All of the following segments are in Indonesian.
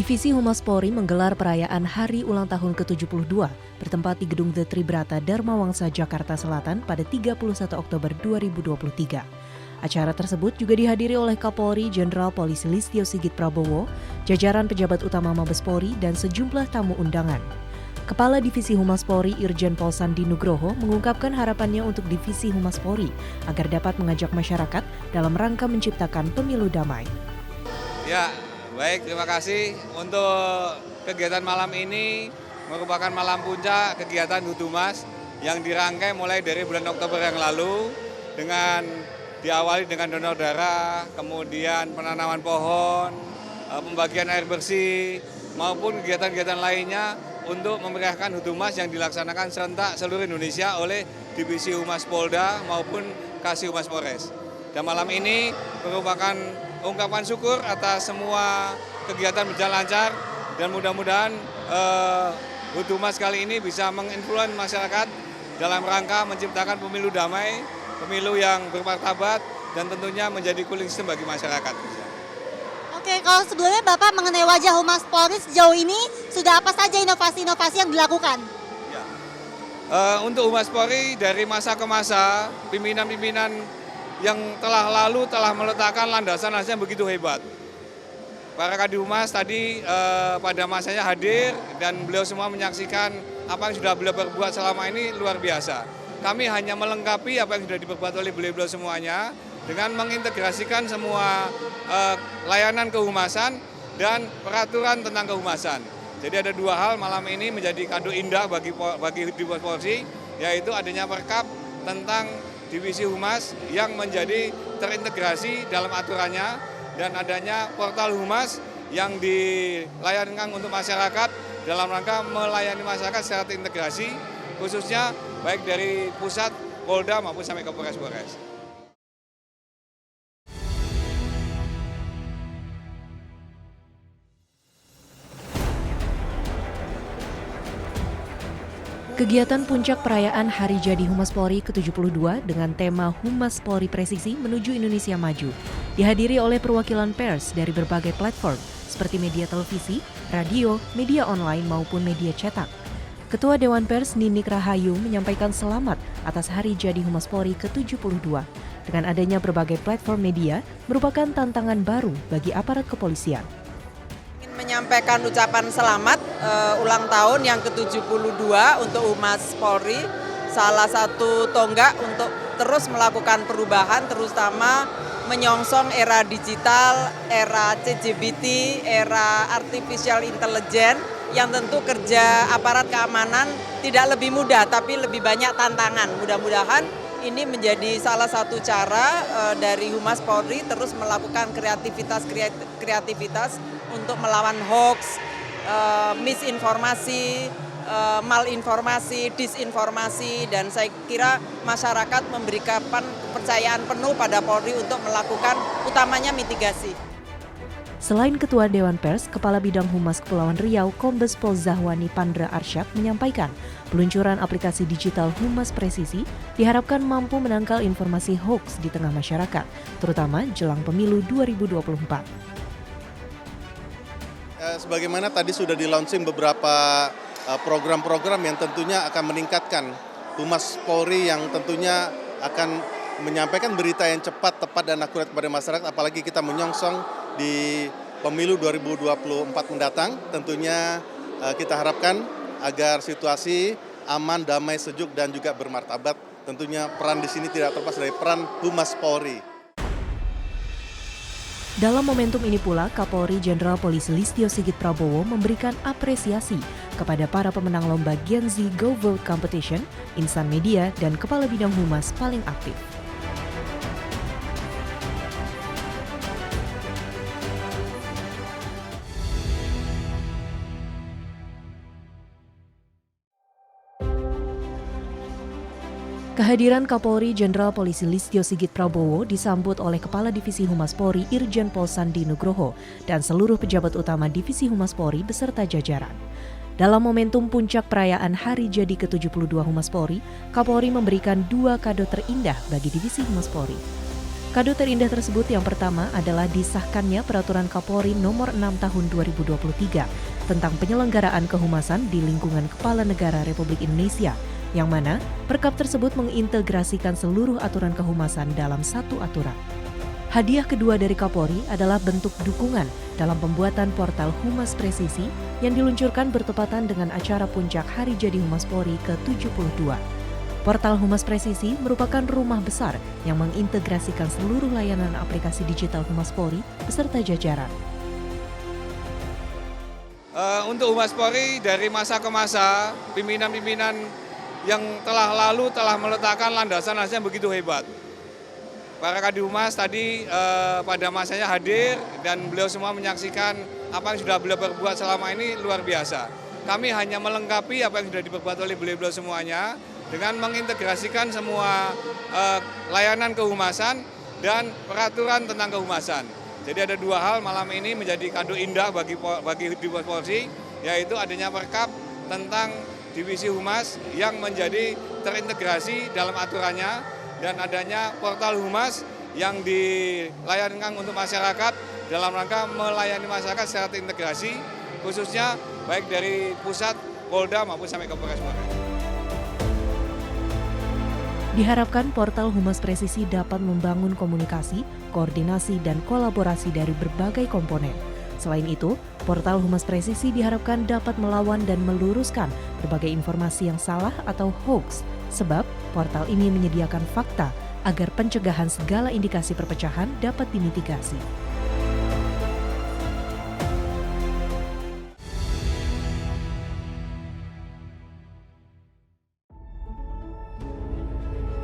Divisi Humas Polri menggelar perayaan Hari Ulang Tahun ke-72 bertempat di Gedung The Tribrata Dharma Wangsa, Jakarta Selatan pada 31 Oktober 2023. Acara tersebut juga dihadiri oleh Kapolri Jenderal Polisi Listio Sigit Prabowo, jajaran pejabat utama Mabes Polri, dan sejumlah tamu undangan. Kepala Divisi Humas Polri Irjen Pol Sandi Nugroho mengungkapkan harapannya untuk Divisi Humas Polri agar dapat mengajak masyarakat dalam rangka menciptakan pemilu damai. Ya, baik, terima kasih. Untuk kegiatan malam ini merupakan malam puncak kegiatan Humas yang dirangkai mulai dari bulan Oktober yang lalu dengan diawali dengan donor darah, kemudian penanaman pohon, pembagian air bersih, maupun kegiatan-kegiatan lainnya untuk memeriahkan Humas yang dilaksanakan serentak seluruh Indonesia oleh Divisi Humas Polda maupun Kasih Humas Polres. Dan malam ini merupakan ungkapan syukur atas semua kegiatan berjalan lancar dan mudah-mudahan Humas kali ini bisa menginfluence masyarakat dalam rangka menciptakan pemilu damai, pemilu yang bermartabat dan tentunya menjadi cooling system bagi masyarakat. Oke, kalau sebelumnya Bapak mengenai wajah Humas Polri sejauh ini sudah apa saja inovasi-inovasi yang dilakukan? Ya. Untuk Humas Polri dari masa ke masa, pimpinan-pimpinan yang telah lalu telah meletakkan landasan-landasan yang begitu hebat. Para Kadihumas tadi pada masanya hadir dan beliau semua menyaksikan apa yang sudah beliau perbuat selama ini luar biasa. Kami hanya melengkapi apa yang sudah diperbuat oleh beliau semuanya dengan mengintegrasikan semua layanan kehumasan dan peraturan tentang kehumasan. Jadi ada dua hal malam ini menjadi kado indah bagi Divisi Polri, yaitu adanya perkap tentang Divisi Humas yang menjadi terintegrasi dalam aturannya dan adanya portal Humas yang dilayankan untuk masyarakat dalam rangka melayani masyarakat secara terintegrasi, khususnya baik dari pusat, Polda maupun sampai ke Polres. Kegiatan puncak perayaan Hari Jadi Humas Polri ke-72 dengan tema Humas Polri Presisi Menuju Indonesia Maju dihadiri oleh perwakilan pers dari berbagai platform seperti media televisi, radio, media online maupun media cetak. Ketua Dewan Pers Ninik Rahayu menyampaikan selamat atas Hari Jadi Humas Polri ke-72. Dengan adanya berbagai platform media merupakan tantangan baru bagi aparat kepolisian. Menyampaikan ucapan selamat ulang tahun yang ke-72 untuk Humas Polri, salah satu tonggak untuk terus melakukan perubahan, terutama menyongsong era digital, era CGBT, era artificial intelligence, yang tentu kerja aparat keamanan tidak lebih mudah tapi lebih banyak tantangan. Mudah-mudahan ini menjadi salah satu cara dari Humas Polri terus melakukan kreativitas untuk melawan hoax, misinformasi, malinformasi, disinformasi, dan saya kira masyarakat memberikan kepercayaan penuh pada Polri untuk melakukan utamanya mitigasi. Selain Ketua Dewan Pers, Kepala Bidang Humas Kepulauan Riau, Kombes Pol Zahwani Pandra Arsyad menyampaikan peluncuran aplikasi digital Humas Presisi diharapkan mampu menangkal informasi hoax di tengah masyarakat, terutama jelang pemilu 2024. Sebagaimana tadi sudah di-launching beberapa program-program yang tentunya akan meningkatkan Humas Polri yang tentunya akan menyampaikan berita yang cepat, tepat, dan akurat kepada masyarakat, apalagi kita menyongsong di pemilu 2024 mendatang. Tentunya kita harapkan agar situasi aman, damai, sejuk, dan juga bermartabat. Tentunya peran di sini tidak terlepas dari peran Humas Polri. Dalam momentum ini pula, Kapolri Jenderal Polisi Listio Sigit Prabowo memberikan apresiasi kepada para pemenang lomba Gen Z Go Vote Competition, insan media, dan kepala bidang humas paling aktif. Kehadiran Kapolri Jenderal Polisi Listio Sigit Prabowo disambut oleh Kepala Divisi Humas Polri Irjen Pol Sandi Nugroho dan seluruh pejabat utama Divisi Humas Polri beserta jajaran. Dalam momentum puncak perayaan Hari Jadi ke-72 Humas Polri, Kapolri memberikan 2 kado terindah bagi Divisi Humas Polri. Kado terindah tersebut yang pertama adalah disahkannya Peraturan Kapolri Nomor 6 Tahun 2023 tentang penyelenggaraan kehumasan di lingkungan Kepala Negara Republik Indonesia, yang mana perkap tersebut mengintegrasikan seluruh aturan kehumasan dalam satu aturan. Hadiah kedua dari Kapolri adalah bentuk dukungan dalam pembuatan portal Humas Presisi yang diluncurkan bertepatan dengan acara puncak Hari Jadi Humas Polri ke-72. Portal Humas Presisi merupakan rumah besar yang mengintegrasikan seluruh layanan aplikasi digital Humas Polri beserta jajaran. Untuk Humas Polri dari masa ke masa, pimpinan-pimpinan yang telah lalu telah meletakkan landasan-landasan begitu hebat. Para Kadihumas tadi pada masanya hadir dan beliau semua menyaksikan apa yang sudah beliau perbuat selama ini luar biasa. Kami hanya melengkapi apa yang sudah diperbuat oleh beliau-beliau semuanya dengan mengintegrasikan semua layanan kehumasan dan peraturan tentang kehumasan. Jadi ada dua hal malam ini menjadi kado indah bagi Humas Polri, yaitu adanya perkap tentang divisi humas yang menjadi terintegrasi dalam aturannya dan adanya portal humas yang dilayankan untuk masyarakat dalam rangka melayani masyarakat secara terintegrasi, khususnya baik dari pusat, Polda maupun sampai ke Polres. Diharapkan portal Humas Presisi dapat membangun komunikasi, koordinasi, dan kolaborasi dari berbagai komponen. Selain itu, portal Humas Presisi diharapkan dapat melawan dan meluruskan berbagai informasi yang salah atau hoax, sebab portal ini menyediakan fakta agar pencegahan segala indikasi perpecahan dapat dimitigasi.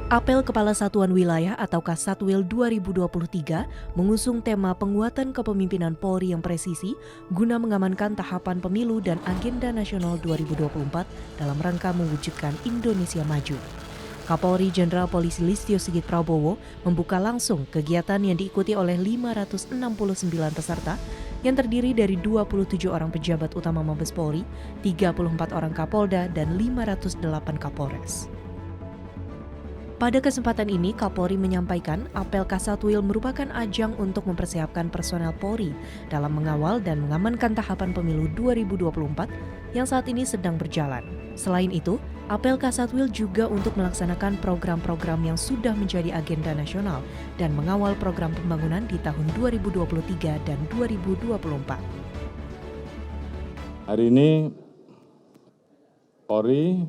Apel Kepala Satuan Wilayah atau Kasatwil 2023 mengusung tema penguatan kepemimpinan Polri yang presisi guna mengamankan tahapan pemilu dan agenda nasional 2024 dalam rangka mewujudkan Indonesia Maju. Kapolri Jenderal Polisi Listio Sigit Prabowo membuka langsung kegiatan yang diikuti oleh 569 peserta yang terdiri dari 27 orang pejabat utama Mabes Polri, 34 orang Kapolda, dan 508 Kapolres. Pada kesempatan ini, Kapolri menyampaikan apel Kasatwil merupakan ajang untuk mempersiapkan personel Polri dalam mengawal dan mengamankan tahapan pemilu 2024 yang saat ini sedang berjalan. Selain itu, apel Kasatwil juga untuk melaksanakan program-program yang sudah menjadi agenda nasional dan mengawal program pembangunan di tahun 2023 dan 2024. Hari ini Polri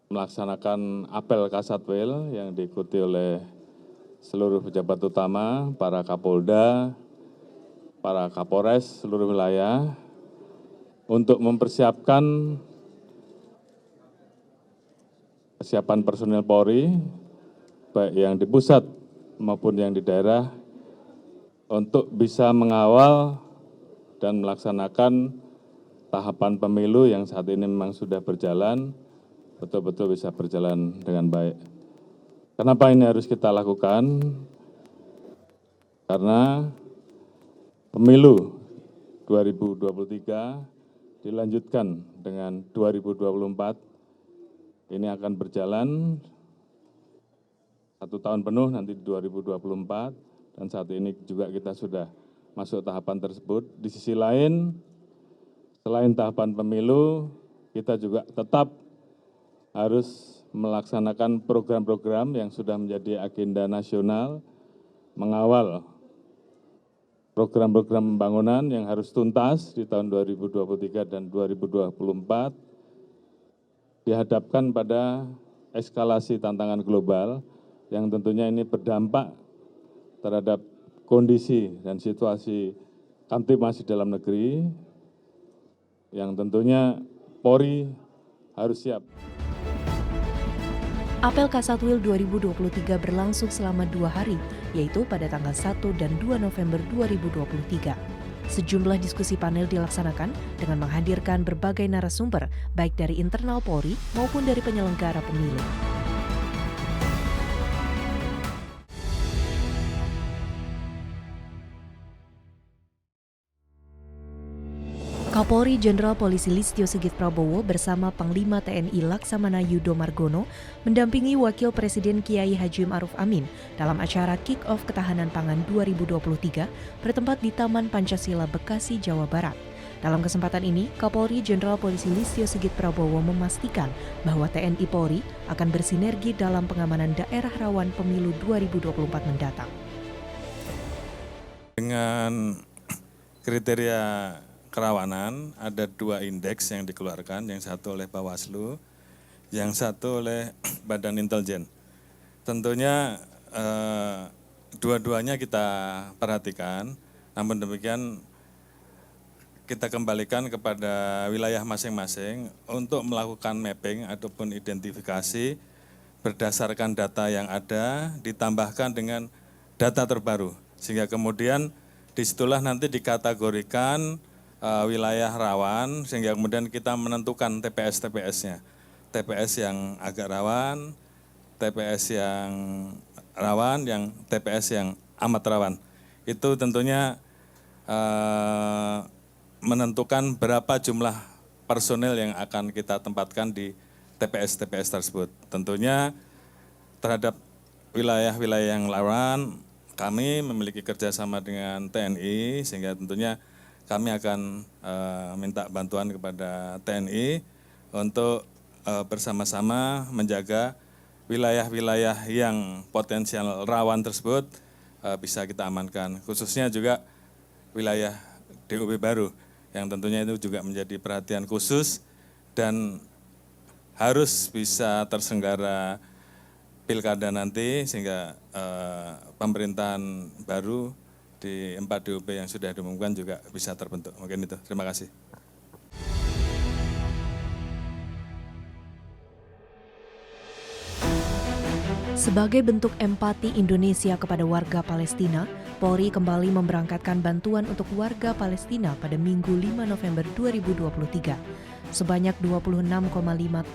melaksanakan apel Kasatwil yang diikuti oleh seluruh pejabat utama, para Kapolda, para Kapolres seluruh wilayah untuk mempersiapkan kesiapan personil Polri baik yang di pusat maupun yang di daerah untuk bisa mengawal dan melaksanakan tahapan pemilu yang saat ini memang sudah berjalan betul-betul bisa berjalan dengan baik. Kenapa ini harus kita lakukan? Karena pemilu 2023 dilanjutkan dengan 2024. Ini akan berjalan 1 tahun penuh nanti di 2024 dan saat ini juga kita sudah masuk tahapan tersebut. Di sisi lain, selain tahapan pemilu, kita juga tetap harus melaksanakan program-program yang sudah menjadi agenda nasional, mengawal program-program pembangunan yang harus tuntas di tahun 2023 dan 2024, dihadapkan pada eskalasi tantangan global yang tentunya ini berdampak terhadap kondisi dan situasi kamtipmas di dalam negeri, yang tentunya Polri harus siap. Apel Kasatwil 2023 berlangsung selama 2 hari, yaitu pada tanggal 1 dan 2 November 2023. Sejumlah diskusi panel dilaksanakan dengan menghadirkan berbagai narasumber, baik dari internal Polri maupun dari penyelenggara pemilu. Kapolri Jenderal Polisi Listio Sigit Prabowo bersama Panglima TNI Laksamana Yudo Margono mendampingi Wakil Presiden Kiai Haji Ma'ruf Amin dalam acara Kick-Off Ketahanan Pangan 2023 bertempat di Taman Pancasila, Bekasi, Jawa Barat. Dalam kesempatan ini, Kapolri Jenderal Polisi Listio Sigit Prabowo memastikan bahwa TNI Polri akan bersinergi dalam pengamanan daerah rawan pemilu 2024 mendatang. Dengan kriteria kerawanan, ada 2 indeks yang dikeluarkan, yang satu oleh Bawaslu, yang satu oleh Badan Intelijen. Tentunya dua-duanya kita perhatikan, namun demikian kita kembalikan kepada wilayah masing-masing untuk melakukan mapping ataupun identifikasi berdasarkan data yang ada, ditambahkan dengan data terbaru. Sehingga kemudian disitulah nanti dikategorikan wilayah rawan, sehingga kemudian kita menentukan TPS-TPS-nya. TPS yang agak rawan, TPS yang rawan, yang TPS yang amat rawan. Itu tentunya menentukan berapa jumlah personil yang akan kita tempatkan di TPS-TPS tersebut. Tentunya terhadap wilayah-wilayah yang rawan, kami memiliki kerjasama dengan TNI, sehingga tentunya kami akan minta bantuan kepada TNI untuk bersama-sama menjaga wilayah-wilayah yang potensial rawan tersebut bisa kita amankan. Khususnya juga wilayah DOB baru yang tentunya itu juga menjadi perhatian khusus dan harus bisa terselenggara pilkada nanti, sehingga pemerintahan baru di 4 DOB yang sudah diumumkan juga bisa terbentuk. Mungkin itu. Terima kasih. Sebagai bentuk empati Indonesia kepada warga Palestina, Polri kembali memberangkatkan bantuan untuk warga Palestina pada Minggu 5 November 2023. Sebanyak 26,5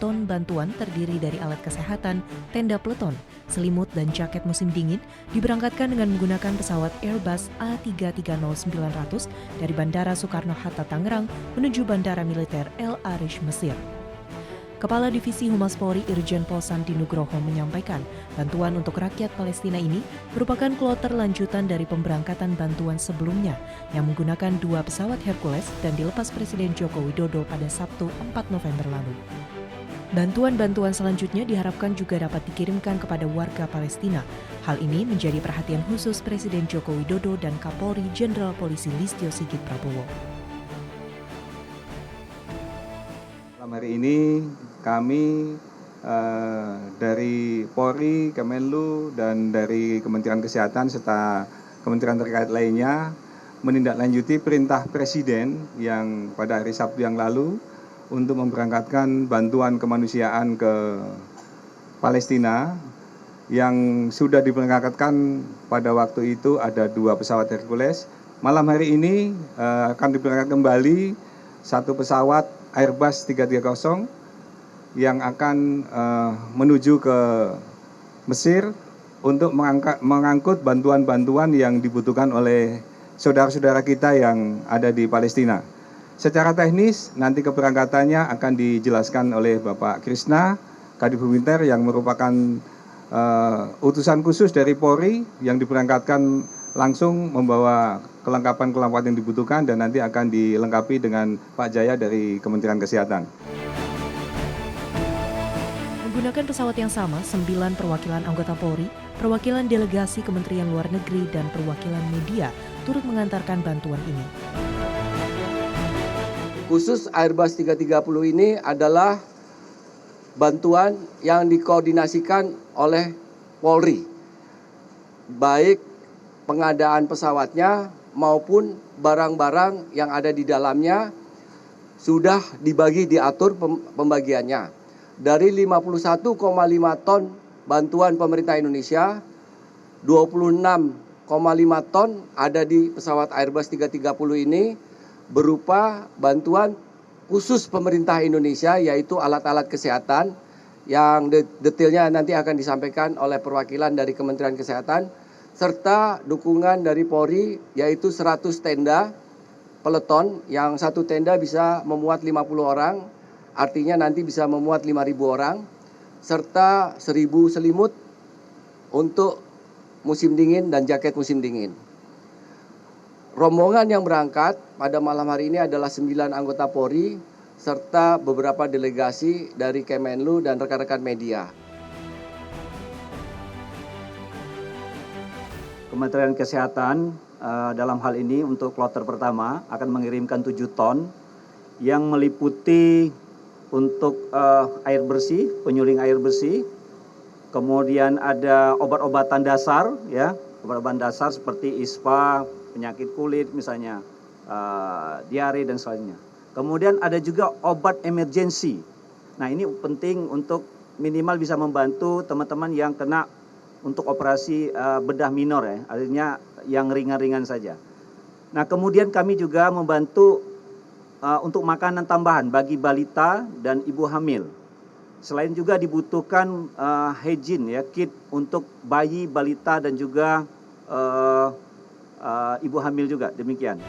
ton bantuan terdiri dari alat kesehatan, tenda peleton, selimut, dan jaket musim dingin diberangkatkan dengan menggunakan pesawat Airbus A330-900 dari Bandara Soekarno-Hatta Tangerang menuju Bandara Militer El Arish, Mesir. Kepala Divisi Humas Polri Irjen Pol Santi Nugroho menyampaikan bantuan untuk rakyat Palestina ini merupakan kloter lanjutan dari pemberangkatan bantuan sebelumnya yang menggunakan 2 pesawat Hercules dan dilepas Presiden Joko Widodo pada Sabtu 4 November lalu. Bantuan-bantuan selanjutnya diharapkan juga dapat dikirimkan kepada warga Palestina. Hal ini menjadi perhatian khusus Presiden Joko Widodo dan Kapolri Jenderal Polisi Listio Sigit Prabowo. Hari ini kami dari Polri, Kemenlu, dan dari Kementerian Kesehatan serta kementerian terkait lainnya menindaklanjuti perintah Presiden yang pada hari Sabtu yang lalu untuk memberangkatkan bantuan kemanusiaan ke Palestina yang sudah diberangkatkan pada waktu itu ada 2 pesawat Hercules. Malam hari ini akan diberangkatkan kembali 1 pesawat Airbus 330 yang akan menuju ke Mesir untuk mengangkut bantuan-bantuan yang dibutuhkan oleh saudara-saudara kita yang ada di Palestina. Secara teknis nanti keberangkatannya akan dijelaskan oleh Bapak Krisna, Kadif Huminter yang merupakan utusan khusus dari Polri yang diberangkatkan langsung membawa kelengkapan-kelengkapan yang dibutuhkan dan nanti akan dilengkapi dengan Pak Jaya dari Kementerian Kesehatan. Menggunakan pesawat yang sama, 9 perwakilan anggota Polri, perwakilan delegasi Kementerian Luar Negeri, dan perwakilan media turut mengantarkan bantuan ini. Khusus Airbus 330 ini adalah bantuan yang dikoordinasikan oleh Polri, baik pengadaan pesawatnya maupun barang-barang yang ada di dalamnya sudah dibagi, diatur pembagiannya. Dari 51,5 ton bantuan pemerintah Indonesia, 26,5 ton ada di pesawat Airbus 330 ini berupa bantuan khusus pemerintah Indonesia, yaitu alat-alat kesehatan yang detailnya nanti akan disampaikan oleh perwakilan dari Kementerian Kesehatan, serta dukungan dari Polri yaitu 100 tenda peleton yang satu tenda bisa memuat 50 orang, artinya nanti bisa memuat 5.000 orang, serta 1.000 selimut untuk musim dingin dan jaket musim dingin. Rombongan yang berangkat pada malam hari ini adalah 9 anggota Polri, serta beberapa delegasi dari Kemenlu dan rekan-rekan media. Kementerian Kesehatan dalam hal ini untuk kloter pertama akan mengirimkan 7 ton yang meliputi untuk air bersih, penyuling air bersih, kemudian ada obat-obatan dasar, ya, obat-obatan dasar seperti ISPA, penyakit kulit misalnya, diare dan sebagainya. Kemudian ada juga obat emergensi. Nah ini penting untuk minimal bisa membantu teman-teman yang kena untuk operasi bedah minor, ya, artinya yang ringan-ringan saja. Nah kemudian kami juga membantu untuk makanan tambahan bagi balita dan ibu hamil. Selain juga dibutuhkan hygiene, ya, kit untuk bayi, balita dan juga ibu hamil juga, demikian.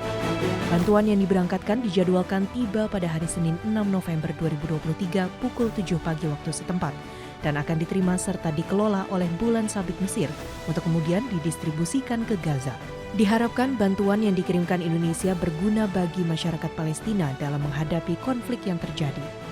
Bantuan yang diberangkatkan dijadwalkan tiba pada hari Senin 6 November 2023 pukul 7 pagi waktu setempat dan akan diterima serta dikelola oleh Bulan Sabit Mesir untuk kemudian didistribusikan ke Gaza. Diharapkan bantuan yang dikirimkan Indonesia berguna bagi masyarakat Palestina dalam menghadapi konflik yang terjadi.